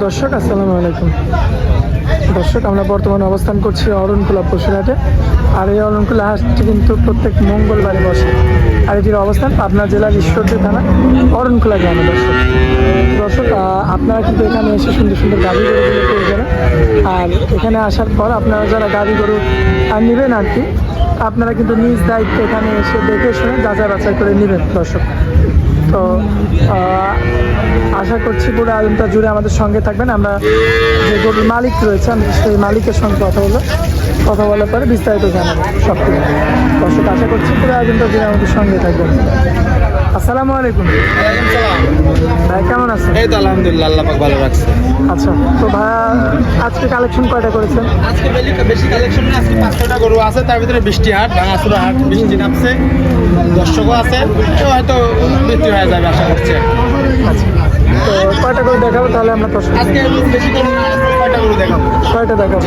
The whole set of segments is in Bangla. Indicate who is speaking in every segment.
Speaker 1: দর্শক আসসালামু আলাইকুম। দর্শক আমরা বর্তমানে অবস্থান করছি অরণকুলা পশুরহাটে। আর এই অরণকুলা হাটটি কিন্তু প্রত্যেক মঙ্গলবারে বসে। আর এটির অবস্থান পাবনা জেলার ঈশ্বরদী থানা অরণকুলা গ্রামে। দর্শক আপনারা কিন্তু এখানে এসে সুন্দর সুন্দর গাড়ি গরুগুলো পেয়ে যাবেন। আর এখানে আসার পর আপনারা যারা গাড়ি গরু নেবেন আর কি, আপনারা কিন্তু নিজ দায়িত্বে এখানে এসে দেখে শুনে যাচাই বাছাই করে নেবেন। দর্শক তো আশা করছি পুরো আয়োজনটা জুড়ে আমাদের সঙ্গে থাকবেন। আমরা যে গরুর মালিক রয়েছে আমি সেই মালিকের সঙ্গে কথা বলার পরে বিস্তারিত জানাবো সব কিছু। দর্শক আশা করছি পুরো আয়োজনটা জুড়ে আমাদের সঙ্গে থাকবেন। আসসালামু আলাইকুম ভাই, কেমন আছেন?
Speaker 2: এই তো আলহামদুলিল্লাহ, আল্লাহ পাক ভালো রাখছে।
Speaker 1: আচ্ছা, তো ভাইয়া আজকে কালেকশন কয়টা করেছেন?
Speaker 2: আজকে বেশি কালেকশন না, আজকে 5-6টা গরু আছে, তার ভিতরে বৃষ্টি হাট, ভাঙাচুরা হাট, বৃষ্টি নামছে, দর্শকও আছে, তো হয়তো বৃষ্টি হয়ে যাবে আশা করছি।
Speaker 1: আচ্ছা, তো কয়টা করে দেখাবো তাহলে আমরা?
Speaker 2: আজকে বেশি করে না, 6টা গরু দেখাবো।
Speaker 1: কয়টা দেখাবো?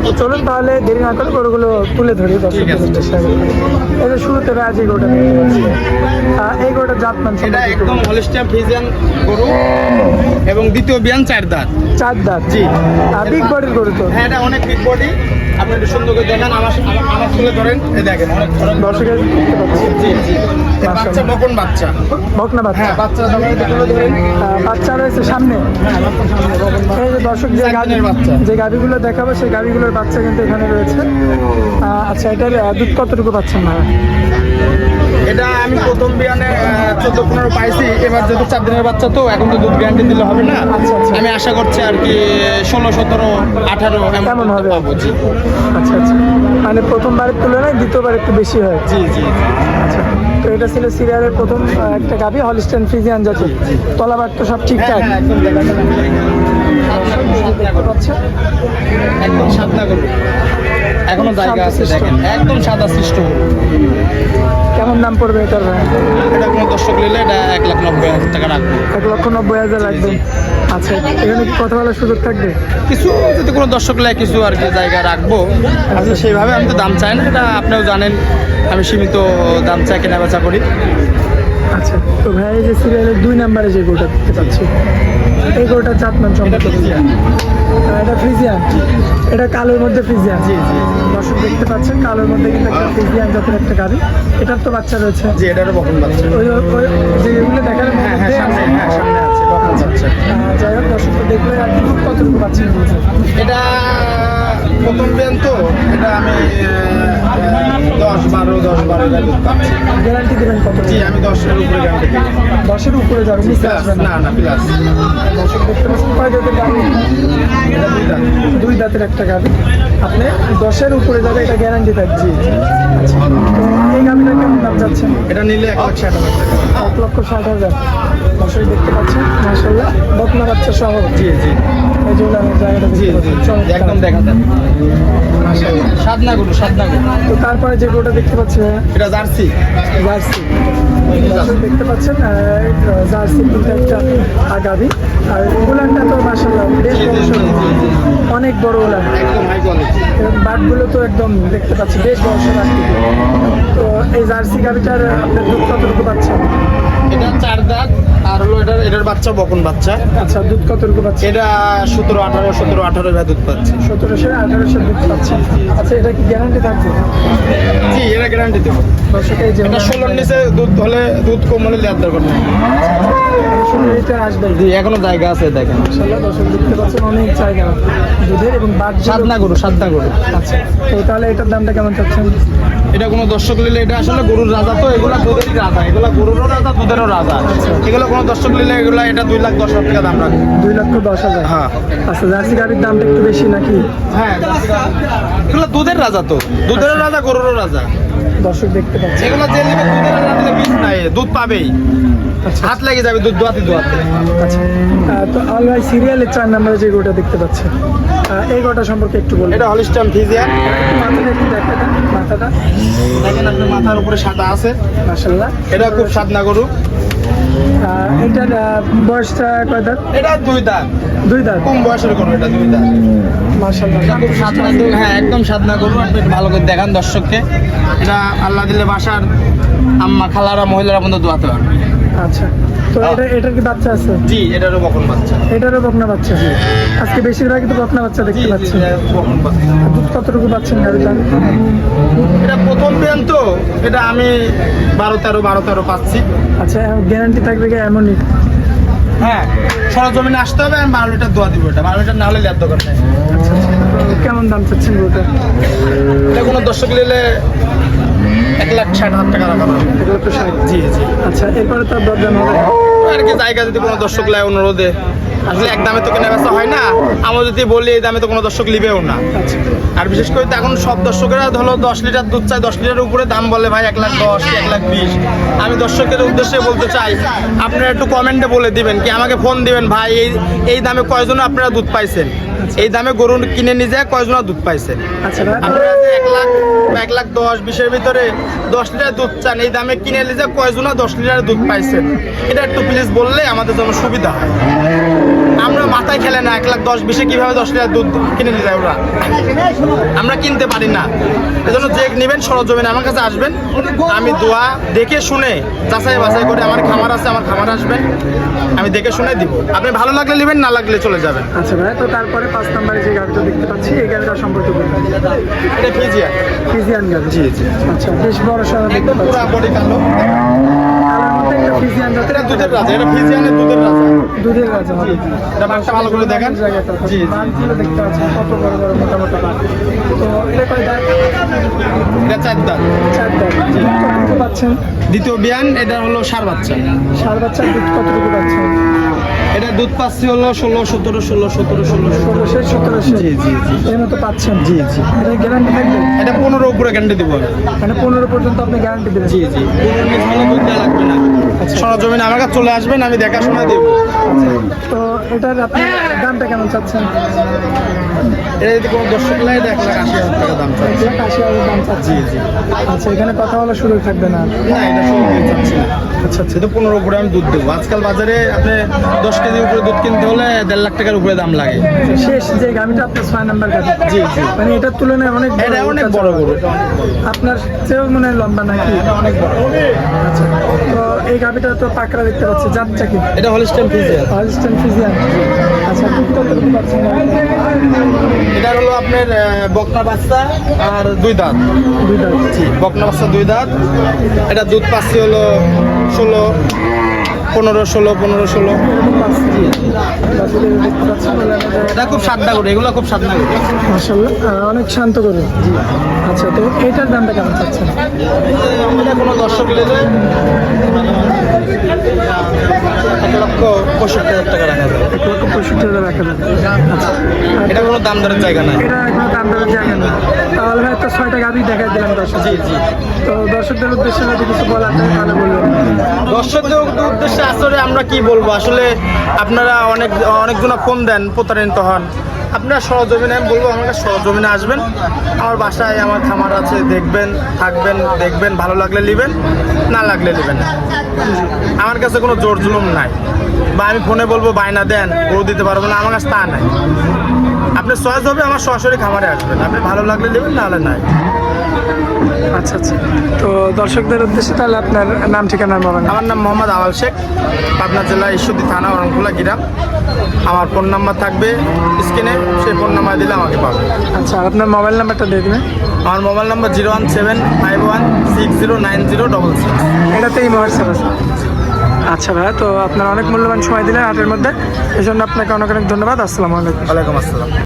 Speaker 1: তো চলুন তাহলে দেরি না করে গরুগুলো তুলে ধরি।
Speaker 2: ঠিক আছে।
Speaker 1: এই যে শুরুতে ভাই যে গরুটা দেখতে পাচ্ছি, এই গরুটার জাতমান
Speaker 2: এটা একদম হলিস্টিয়ান ফ্রিজিয়ান গরু এবং দ্বিতীয় বিয়ান 4 দাঁত।
Speaker 1: 4 দাঁত?
Speaker 2: জি।
Speaker 1: বিগ বডির গরু তো?
Speaker 2: হ্যাঁ, এটা অনেক বিগ বডি। আপনি একটু সুন্দর করে দেখেন, আমার তুলে ধরেন, এই দেখেন অনেক
Speaker 1: দর্শকের দেখতে পাচ্ছি।
Speaker 2: জি জি, বাচ্চা বকন বাচ্চা,
Speaker 1: বকনা বাচ্চা।
Speaker 2: হ্যাঁ বাচ্চা তুলে ধরেন,
Speaker 1: বাচ্চা রয়েছে সামনে। এই যে দর্শক যে গাভীর বাচ্চা, যে গাভীগুলো দেখাবো সেই গাভীগুলোর বাচ্চা কিন্তু এখানে রয়েছে। আচ্ছা, এটার দুধ কতটুকু পাচ্ছেন না?
Speaker 2: এটা আমি প্রথম বিয়ানে 14-15 পাইছি। এবার যেহেতু 4 দিনের বাচ্চা, তো এখন তো দুধ গ্যারান্টি দিলে হবে না।
Speaker 1: আচ্ছা আচ্ছা,
Speaker 2: আমি আশা করছি আর কি 16, 17, 18
Speaker 1: কেমন হবে?
Speaker 2: জি।
Speaker 1: আচ্ছা আচ্ছা, মানে প্রথমবারের তুলনায় দ্বিতীয়বার একটু বেশি হয়।
Speaker 2: জি জি।
Speaker 1: আচ্ছা, তো এটা ছিল সিরিয়ালের প্রথম একটা গাভী, হলিস্টাইন ফ্রিজিয়ান জাতি। তলাবার তো সব ঠিকঠাক?
Speaker 2: একদম একদম সাদা গরু, এখনো জায়গা আছে, দেখেন একদম সাদা সৃষ্ট গরু।
Speaker 1: কেমন দাম পড়বে এটার?
Speaker 2: এটা কোনো দর্শক নিলে এটা 1,90,000 টাকা রাখবো।
Speaker 1: 1,90,000 লাগবে। আচ্ছা, এখানে কি কথা বলার সুযোগ থাকবে?
Speaker 2: কিছু যদি কোনো দর্শক লাগে কিছু আর কি জায়গা রাখবো। আচ্ছা, সেইভাবে আমি তো দাম চাই না, এটা আপনিও জানেন, আমি সীমিত দাম চাই, কেনা বেচা করি।
Speaker 1: আচ্ছা, তো ভাই এই যে সিরিয়ালের 2 নম্বরে যে গরুটা দেখতে পাচ্ছি, এই গরুটার জাতমান সম্পর্কে? এটা ফ্রিজিয়ান, এটা কালোর মধ্যে ফ্রিজিয়ান।
Speaker 2: জি জি,
Speaker 1: দর্শক দেখতে পাচ্ছেন কালোর মধ্যে কিন্তু একটা ফ্রিজিয়ান জাতের একটা গাড়ি। এটার তো বাচ্চা রয়েছে?
Speaker 2: জি, এটারও বকন বাচ্চা।
Speaker 1: ওই যেগুলো দেখালেন
Speaker 2: সামনে আছে বকন বাচ্চা।
Speaker 1: যাই হোক, দর্শক তো দেখলে আর কি কতটুকু পাচ্ছেন?
Speaker 2: এটা প্রথম বিয়ান তো, এটা আমি 10-12 দুধ পাচ্ছি।
Speaker 1: গ্যারান্টি দেবেন কত?
Speaker 2: জি, আমি 10-এর উপরে গ্যারান্টি দিই।
Speaker 1: 10-এর উপরে যাবে? নিচে আসবে না?
Speaker 2: না প্লাস।
Speaker 1: দর্শক দেখতে পাচ্ছেন কয় দাঁতের গাড়ি? 2 দাঁতের একটা গাড়ি। আপনি 10-এর উপরে যাবে, এটা গ্যারান্টি থাকছে। আচ্ছা, তো এই গাড়িটা কেমন দাম যাচ্ছেন?
Speaker 2: এটা নিলে 1,60,000 টাকা।
Speaker 1: 1,60,000। দর্শক দেখতে পাচ্ছেন মাশাআল্লাহ, বকনা বাচ্চা সহ।
Speaker 2: জি জি,
Speaker 1: এই যে জায়গাটা
Speaker 2: জি জি, একদম দেখা যায়।
Speaker 1: মাশাআল্লাহ,
Speaker 2: সাদনা গরু।
Speaker 1: তো তারপরে যে গরুটা দেখতে পাচ্ছেন
Speaker 2: এটা জার্সি।
Speaker 1: জার্সি। দর্শক দেখতে পাচ্ছেন জার্সি কিন্তু একটা গাভী। আর উলানটা তো মাশাআল্লাহ বেশ বড়, অনেক বড় উলান,
Speaker 2: একদম হাই কোয়ালিটি।
Speaker 1: এবং বাটগুলো তো একদম দেখতে পাচ্ছি বেশ বড় সড়। তো এই জার্সি গাভীটার আপনার দুধ কতটুকু পাচ্ছেন?
Speaker 2: এটা 4 দাঁত, আর হলো এটার বাচ্চা বকন বাচ্চা।
Speaker 1: আচ্ছা, দুধ কতটুকু পাচ্ছেন?
Speaker 2: এটা 17-18 দুধ পাচ্ছে।
Speaker 1: 1700-1800 দুধ পাচ্ছেন। আচ্ছা, এটা কি গ্যারান্টি থাকবে?
Speaker 2: জি, এটা গ্যারান্টি দেবো।
Speaker 1: দর্শক এই যে
Speaker 2: এটা 16-র নিচে দুধ হলে, দুধ কম হলে দেওয়ার দরকার নেই।
Speaker 1: 16 লিটার আসবে?
Speaker 2: জি, এখনো জায়গা আছে, দেখেন।
Speaker 1: মাশাআল্লাহ, দর্শক দেখতে পাচ্ছেন অনেক জায়গা দুধের এবং বাট।
Speaker 2: সাদনা গরু।
Speaker 1: আচ্ছা, তো তাহলে এটার দামটা কেমন চাচ্ছেন?
Speaker 2: এটা কোনো দর্শক নিলে, এটা আসলে গরুর রাজা, তো এগুলা দুধেরই রাজা, এগুলা গরুরও রাজা, দুধেরও রাজা। এগুলো কোনো দর্শক নিলে এগুলা, এটা 2,10,000 টাকা দাম রাখবে।
Speaker 1: 2,10,000?
Speaker 2: হ্যাঁ।
Speaker 1: আচ্ছা, জার্সি গাড়ির দামটা একটু বেশি নাকি?
Speaker 2: হ্যাঁ, এগুলো দুধের রাজা, তো দুধেরও রাজা, গরুরও রাজা।
Speaker 1: দর্শক দেখতে পাচ্ছেন
Speaker 2: এগুলো যে নেবে দুধের রাজা, বীজ নাই, দুধ পাবেই, হাত লেগে যাবে দুধ দোয়াতে।
Speaker 1: আচ্ছা, তো অলরাই সিরিয়ালের 4 নম্বরে যে গরুটা দেখতে পাচ্ছেন, এই গরুটা সম্পর্কে একটু বলুন।
Speaker 2: এটা হলিস্টাইন ফ্রিজিয়ান।
Speaker 1: মাথাটা একটু দেখাতেন, মাথাটা
Speaker 2: দেখেন, আপনার মাথার উপরে সাদা আছে,
Speaker 1: মাশাআল্লাহ।
Speaker 2: এটা খুব সাদনা গরু।
Speaker 1: এটার বয়সটা কয় দাঁত?
Speaker 2: এটা 2 দাঁত।
Speaker 1: 2 দাঁত?
Speaker 2: কম বয়সের গরু, এটা 2 দাঁত।
Speaker 1: মাশাআল্লাহ,
Speaker 2: খুব সাদনা গরু। হ্যাঁ, একদম সাদনা গরু। আপনি একটু ভালো করে দেখান দর্শককে। এটা আল্লাহ দিলে বাসার আম্মা, খালারা, মহিলারা পর্যন্ত দোয়াতে পারবে।
Speaker 1: আচ্ছা, তো এটার কি বাচ্চা আছে?
Speaker 2: জি, এটারও বকন বাচ্চা।
Speaker 1: এটারও বকনা বাচ্চা। আজকে বেশিরভাগই তো বকনা বাচ্চা দেখতে পাচ্ছি।
Speaker 2: বকন বাচ্চা।
Speaker 1: দুধ কতটুকু পাচ্ছেন গাড়িটা?
Speaker 2: এটা প্রথম বিয়ান তো, এটা আমি 12-13 পাচ্ছি।
Speaker 1: আচ্ছা, গ্যারান্টি থাকবে কি এমনই?
Speaker 2: হ্যাঁ, সরজমিনে আসতে হবে, আমি 12 লিটার দোয়া দিব। এটা 12 লিটার না হলে লেয়ার দোকান নেই।
Speaker 1: আচ্ছা, তো কেমন দাম চাচ্ছেন গরুটা?
Speaker 2: এটা কোনো দর্শক নিলে 1,60,000 টাকা রাখা হবে।
Speaker 1: 1,60,000।
Speaker 2: জি জি।
Speaker 1: আচ্ছা, এরপরে তো দরদাম হবে।
Speaker 2: আর কি জায়গা যদি কোনো দর্শক লেয় অনুরোধে, আসলে এক দামে তো কেনা বেচা হয় না। আমরা যদি বলি এই দামে তো কোনো দর্শক লিবেও না।
Speaker 1: আচ্ছা,
Speaker 2: আর বিশেষ করে তো এখন সব দর্শকেরা ধরো 10 লিটার দুধ চায়, 10 লিটারের উপরে দাম বলে ভাই 1,10,000, 1,20,000। আমি দর্শকের উদ্দেশ্যে বলতে চাই, আপনারা একটু কমেন্টে বলে দিবেন, কি আমাকে ফোন দিবেন, ভাই এই দামে কয়জন আপনারা দুধ পাইছেন, এই দামে গরু কিনে নিয়ে যায় কয়জন দুধ পাইছেন।
Speaker 1: আচ্ছা ভাই,
Speaker 2: আপনারা যে 1,10,20,000 ভিতরে 10 লিটার দুধ চান, এই দামে কিনে নিয়ে যায় কয়জন 10 লিটার দুধ পাইছেন, এটা একটু প্লিজ বললে আমাদের জন্য সুবিধা হয়। আমরা মাথায় খেলে না 1,10,20,000 কিভাবে 10 লিটার দুধ কিনে নিয়ে যায় ওরা, আমরা কিনতে পারি না। এজন্য যে নেবেন সরজমিনে আমার কাছে আসবেন, আমি দোয়া দেখে শুনে যাচাই বাছাই করে, আমার খামার আছে, আমার খামার আসবেন, আমি দেখে শুনে দিব। আপনি ভালো লাগলে নেবেন, না লাগলে চলে যাবেন।
Speaker 1: আচ্ছা ভাই, তো তারপরে 5 নম্বরে যে গাড়িটা দেখতে পাচ্ছি, এই গাড়িটা সম্পর্কে বলুন।
Speaker 2: এটা ফিজিয়ান।
Speaker 1: ফিজিয়ান গাড়ি।
Speaker 2: জি জি।
Speaker 1: আচ্ছা, বেশ বড় সড়ো দেখতে
Speaker 2: একদম পুরো
Speaker 1: পাচ্ছি।
Speaker 2: বডি কালো।
Speaker 1: কালার মধ্যে একটা ফিজিয়ান জাতের
Speaker 2: এটা দুধের রাজা, এটা ফিজিয়ানের দুধের রাজা।
Speaker 1: দুধের রাজা হবে।
Speaker 2: এটা বাচ্চা ভালো করে দেখেন।
Speaker 1: জায়গাটা
Speaker 2: জি জি।
Speaker 1: বানগুলো দেখতে পাচ্ছেন কত বড় বড় মোটা মোটা বান। তো এটা কয় দাঁত?
Speaker 2: এটা 4 দাঁত।
Speaker 1: 4 দাঁত। কতটুকু পাচ্ছেন?
Speaker 2: দ্বিতীয় বিয়ান, এটা হলো ষাঁড় বাচ্চা।
Speaker 1: ষাঁড় বাচ্চার দুধ কতটুকু পাচ্ছেন?
Speaker 2: এটা দুধ পাচ্ছি হলো 16, 17, 16, 17, 16।
Speaker 1: 1600
Speaker 2: জি জি জি।
Speaker 1: এর মতো পাচ্ছেন?
Speaker 2: জি জি।
Speaker 1: এটা গ্যারান্টি থাকবে?
Speaker 2: এটা 15 উপরে গ্যারান্টি দিব আমি।
Speaker 1: মানে 15 পর্যন্ত আপনি গ্যারান্টি দেবেন?
Speaker 2: জি জি। গরুর নিজ ভালো দুধ দেওয়া লাগবে না। সরজমিনে আমার কাছে চলে আসবেন, আমি দেখাশোনা দেবো।
Speaker 1: তো এটার আপনি দামটা কেমন চাচ্ছেন?
Speaker 2: এটা যদি কোনো দর্শক লাগে 1,80,000 টাকা দাম চাই।
Speaker 1: 1,80,000 দাম চাচ্ছি।
Speaker 2: জি জি।
Speaker 1: আচ্ছা, এখানে কথা বলা শুরু থাকবে না?
Speaker 2: না, এটা শুরু হয়ে যাচ্ছে না।
Speaker 1: আচ্ছা আচ্ছা।
Speaker 2: সেটা 15 উপরে আমি দুধ দেবো। আজকাল বাজারে আপনি 10 কেজি উপরে দুধ কিনতে হলে 1.5 লাখ টাকার উপরে দাম লাগে।
Speaker 1: শেষ যে গাড়িটা আপনার 6 নাম্বার গাড়ি।
Speaker 2: জি জি।
Speaker 1: মানে এটার তুলনায় অনেক বড়।
Speaker 2: এটা অনেক বড় গরু।
Speaker 1: আপনার চেয়েও মনে হয় লম্বা নাকি?
Speaker 2: এটা অনেক বড়।
Speaker 1: আচ্ছা, তো এই গাড়িটা তো পাকড়া দেখতে পাচ্ছি, যাচ্ছে কি?
Speaker 2: এটা হলিস্টাইন ফিজিয়ান।
Speaker 1: Holstein Friesian. আচ্ছা, দুধ কতটুকু পাচ্ছেন?
Speaker 2: এটা হলো আপনার বকনা বাচ্চা আর 2 দাঁত।
Speaker 1: 2 দাঁত।
Speaker 2: জি, বকনা বাচ্চা 2 দাঁত। এটা দুধ পাচ্ছি হলো 16, 15, 16, 15, 16।
Speaker 1: এরকম পাচ্ছি। বাছুরে দেখতে পাচ্ছেন বলে আমাদের
Speaker 2: এটা খুব সাদা গরু, এগুলো খুব সাদা গরু।
Speaker 1: মাশাআল্লাহ, অনেক শান্ত করে। আচ্ছা, তো এটার দামটা কেমন চাচ্ছেন?
Speaker 2: এটা কোনো দর্শক নিলে 1,65,000 টাকা রাখা যাবে।
Speaker 1: 1,65,000 রাখা যাবে। আচ্ছা, আর
Speaker 2: এটা কোনো দাম দরের জায়গা নাই।
Speaker 1: এটা কোনো দাম দেওয়ার জায়গা নেই। তাহলে ভাই তো 6টা গাড়ি দেখাই দিলাম দর্শক।
Speaker 2: জি জি।
Speaker 1: তো দর্শকদের উদ্দেশ্যে যদি কিছু বলার থাকে তাহলে বলবেন।
Speaker 2: দর্শকদের উদ্দেশ্যে আসলে আমরা কি বলবো, আসলে আপনারা অনেকজন ফোন দেন, প্রতারিত হন। আপনারা সরজমিনে, আমি বলবো আমার কাছে সরজমিনে আসবেন, আমার বাসায় আমার খামার আছে, দেখবেন, থাকবেন, দেখবেন, ভালো লাগলে নেবেন, না লাগলে নেবেন না। আমার কাছে কোনো জোর জুলুম নাই, বা আমি ফোনে বলবো বায়না দেন, গরু দিতে পারবো না, আমার কাছে তা নাই। আপনি চয়েস হবে, আমার সরাসরি খামারে আসবেন, আপনি ভালো লাগলে নেবেন, না হলে নাই।
Speaker 1: আচ্ছা আচ্ছা, তো দর্শকদের উদ্দেশ্যে তাহলে আপনার নাম ঠিকানা বলেন।
Speaker 2: আমার নাম মোহাম্মদ আওয়াল শেখ, পাবনা জেলা ঈশ্বরদী থানা, অরণখোলা গ্রাম। আমার ফোন নাম্বার থাকবে স্ক্রিনে, সেই ফোন নাম্বার দিলে আমাকে পাবে।
Speaker 1: আচ্ছা, আর আপনার মোবাইল নাম্বারটা দিয়ে দেবেন।
Speaker 2: আমার মোবাইল নাম্বার 01751609066।
Speaker 1: এটাতেই হোয়াটসঅ্যাপ আছে। আচ্ছা ভাইয়া, তো আপনার অনেক মূল্যবান সময় দিলেন হাটের মধ্যে, এই জন্য আপনাকে অনেক অনেক ধন্যবাদ। আসসালামু আলাইকুম।
Speaker 2: ওয়ালাইকুম আসসালাম।